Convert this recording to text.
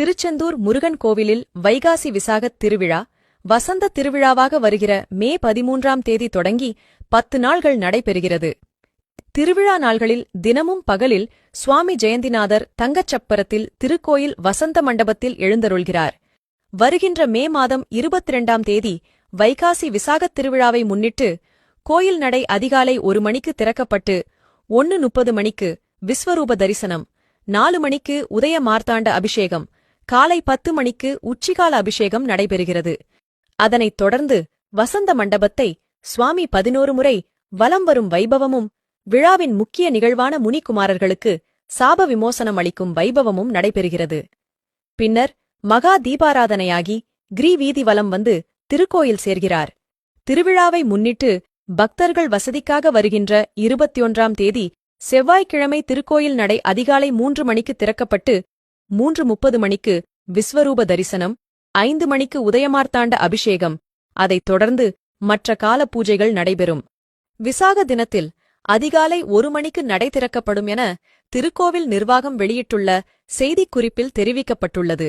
திருச்செந்தூர் முருகன் கோவிலில் வைகாசி விசாகத் திருவிழா வசந்த திருவிழாவாக வருகிற மே 13ஆம் தேதி தொடங்கி 10 நாள்கள் நடைபெறுகிறது. திருவிழா நாள்களில் தினமும் பகலில் சுவாமி ஜெயந்திநாதர் தங்கச்சப்பரத்தில் திருக்கோயில் வசந்த மண்டபத்தில் எழுந்தருள்கிறார். வருகின்ற மே மாதம் 22ஆம் தேதி வைகாசி விசாகத் திருவிழாவை முன்னிட்டு கோயில் நடை அதிகாலை 1 மணிக்கு திறக்கப்பட்டு 1:30 மணிக்கு விஸ்வரூப தரிசனம், 4 மணிக்கு உதய மார்த்தாண்ட அபிஷேகம், காலை 10 மணிக்கு உச்சிகால அபிஷேகம் நடைபெறுகிறது. அதனைத் தொடர்ந்து வசந்த மண்டபத்தை சுவாமி 11 முறை வலம் வரும் வைபவமும், விழாவின் முக்கிய நிகழ்வான முனிகுமாரர்களுக்கு சாப விமோசனம் அளிக்கும் வைபவமும் நடைபெறுகிறது. பின்னர் மகா தீபாராதனையாகி கிரி வீதி வலம் வந்து திருக்கோயில் சேர்கிறார். திருவிழாவை முன்னிட்டு பக்தர்கள் வசதிக்காக வருகின்ற 21ஆம் தேதி செவ்வாய்க்கிழமை திருக்கோயில் நடை அதிகாலை 3 மணிக்கு திறக்கப்பட்டு 3:30 மணிக்கு விஸ்வரூப தரிசனம், 5 மணிக்கு உதயமார்த்தாண்ட அபிஷேகம், அதைத் தொடர்ந்து மற்ற கால பூஜைகள் நடைபெறும். விசாக தினத்தில் அதிகாலை 1 மணிக்கு நடை திறக்கப்படும் என திருக்கோவில் நிர்வாகம் வெளியிட்டுள்ள செய்திக்குறிப்பில் தெரிவிக்கப்பட்டுள்ளது.